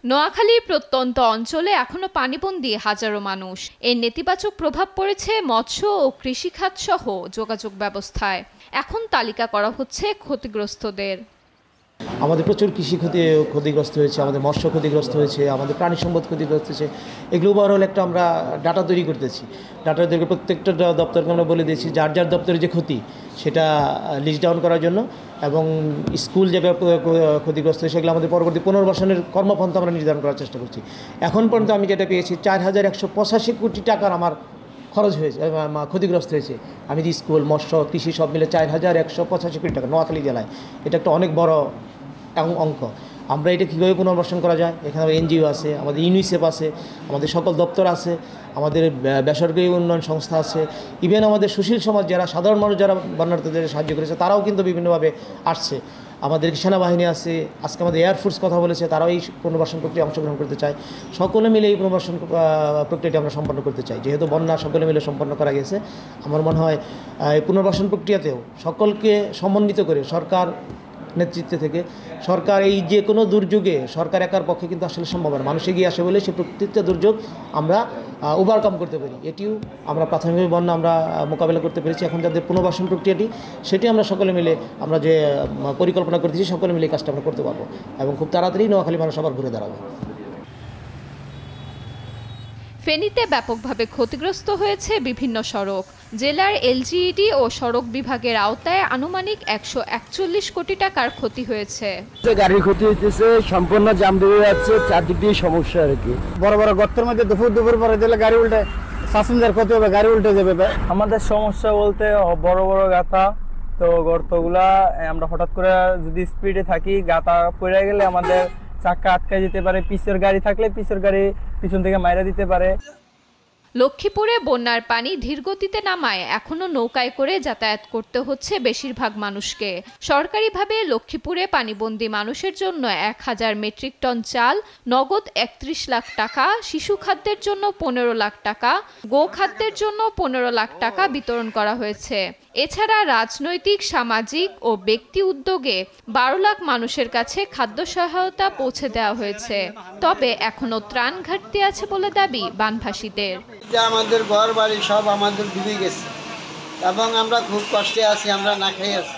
নোয়াখালীর প্রত্যন্ত অঞ্চলে এখনো পানিবন্দী হাজারো মানুষ। এর নেতিবাচক প্রভাব পড়েছে মৎস্য ও কৃষিখাত সহ যোগাযোগ ব্যবস্থায়। এখন তালিকা করা হচ্ছে ক্ষতিগ্রস্তদের। আমাদের প্রচুর কৃষি ক্ষতিগ্রস্ত হয়েছে, আমাদের মৎস্য ক্ষতিগ্রস্ত হয়েছে, আমাদের প্রাণী সম্পদ ক্ষতিগ্রস্ত হয়েছে। এগুলো ওভারঅল একটা আমরা ডাটা তৈরি করতেছি। ডাটা তৈরি প্রত্যেকটা দপ্তরকে আমরা বলে দিয়েছি যার যার দপ্তরে যে ক্ষতি সেটা লিস্ট ডাউন করার জন্য, এবং স্কুল যে ক্ষতিগ্রস্ত সেগুলো আমাদের পরবর্তী পুনর্বাসনের কর্মপন্থা আমরা নির্ধারণ করার চেষ্টা করছি। এখন পর্যন্ত আমি যেটা পেয়েছি 4185 কোটি টাকার আমার খরচ হয়েছে, ক্ষতিগ্রস্ত হয়েছে। আমি যে স্কুল, মৎস্য, কৃষি সব মিলে 4185 কোটি টাকা নোয়াখালী জেলায়। এটা একটা অনেক বড় অঙ্ক। আমরা এটা কীভাবে পুনর্বাসন করা যায়, এখানে এনজিও আছে, আমাদের ইউনিসেফ আছে, আমাদের সকল দপ্তর আছে, আমাদের বেসরকারি উন্নয়ন সংস্থা আছে, ইভেন আমাদের সুশীল সমাজ যারা সাধারণ মানুষ যারা বন্যার্থদের সাহায্য করেছে তারাও কিন্তু বিভিন্নভাবে আসছে। আমাদের সেনাবাহিনী আছে, আজকে আমাদের এয়ারফোর্স কথা বলেছে, তারাও এই পুনর্বাসন প্রক্রিয়ায় অংশগ্রহণ করতে চায়। সকলে মিলে এই পুনর্বাসন প্রক্রিয়াটি আমরা সম্পন্ন করতে চাই। যেহেতু বন্যা সকলে মিলে সম্পন্ন করা গেছে, আমার মনে হয় এই পুনর্বাসন প্রক্রিয়াতেও সকলকে সমন্বিত করে সরকার নেতৃত্বে থেকে সরকার এই যে কোনো দুর্যোগে সরকার একার পক্ষে কিন্তু আসলে সম্ভব না, মানুষ এগিয়ে আসে বলে সেই প্রত্যেকটা দুর্যোগ আমরা ওভারকাম করতে পারি। এটিও আমরা প্রাথমিক বন্যা আমরা মোকাবেলা করতে পেরেছি। এখন যাদের পুনর্বাসন প্রক্রিয়াটি সেটি আমরা সকলে মিলে আমরা যে পরিকল্পনা করতেছি সকলে মিলে এই কাজটা আমরা করতে পারবো, এবং খুব তাড়াতাড়ি নোয়াখালী মানুষ আবার ঘুরে দাঁড়াবে। ফেনীতে ব্যাপকভাবে ক্ষতিগ্রস্ত হয়েছে বিভিন্ন সড়ক। জেলার এলজিইডি ও সড়ক বিভাগের আওতায় আনুমানিক 141 কোটি টাকার ক্ষতি হয়েছে। গাড়ির ক্ষতি হইতেছে, সম্পূর্ণ জাম ধরে যাচ্ছে, চারদিক দিয়ে সমস্যা আর কি। বড় বড় গর্তের মধ্যে দুপুর পরে দিলে গাড়ি উল্টে প্যাসেঞ্জার ক্ষতি হবে, গাড়ি উল্টে যাবে। আমাদের সমস্যা বলতে বড় বড় গাথা, তো গর্তগুলা আমরা হঠাৎ করে যদি স্পিডে থাকি গাথা পড়ে গেলে আমাদের চাকা আটকে যেতে পারে, পিছের গাড়ি থাকলে পিছের গাড়ি পিছন থেকে মাইরা দিতে পারে। লক্ষ্মীপুরে বন্যার পানি ধীরগতিতে নামায় এখনো নৌকায় করে যাতায়াত করতে হচ্ছে বেশিরভাগ মানুষকে। সরকারিভাবে লক্ষ্মীপুরে পানিবন্দী মানুষের জন্য 1000 মেট্রিক টন চাল, নগদ 31 লাখ টাকা, শিশু খাদ্যের জন্য 15 লাখ টাকা, গো খাদ্যের জন্য 15 লাখ টাকা বিতরণ করা হয়েছে। এছাড়া রাজনৈতিক, সামাজিক ও ব্যক্তি উদ্যোগে 12 লাখ মানুষের কাছে খাদ্য সহায়তা পৌঁছে দেওয়া হয়েছে। তবে এখনো ত্রাণ ঘাটতি আছে বলে দাবি বানভাসীদের। আমাদের ঘর বাড়ি সব আমাদের ডুবে গেছে এবং আমরা খুব কষ্টে আছি, আমরা না খেয়ে আছি।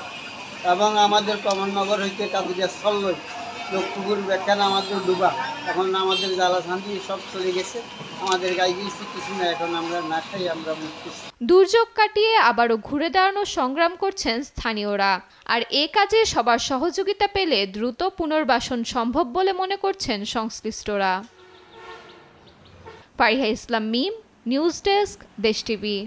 এবং আমাদের কমলনগর হইতে কাদুরিয়া চলল, লক্ষ্মীপুর ব্যাখ্যান আমাদের ডুবা, এখন আমাদের জ্বালা শান্তি সব চলে গেছে, আমাদের গায়ে গিয়েছি কিছু না, এখন আমরা না খাই আমরা মুক্তি। দুর্যোগ কাটিয়ে আবারও ঘুরে দাঁড়ানোর সংগ্রাম করছেন স্থানীয়রা। আর এ কাজে সবার সহযোগিতা পেলে দ্রুত পুনর্বাসন সম্ভব বলে মনে করছেন সংশ্লিষ্টরা। ফারিহা ইসলাম মিম, নিউজ ডেস্ক, দেশ টিভি।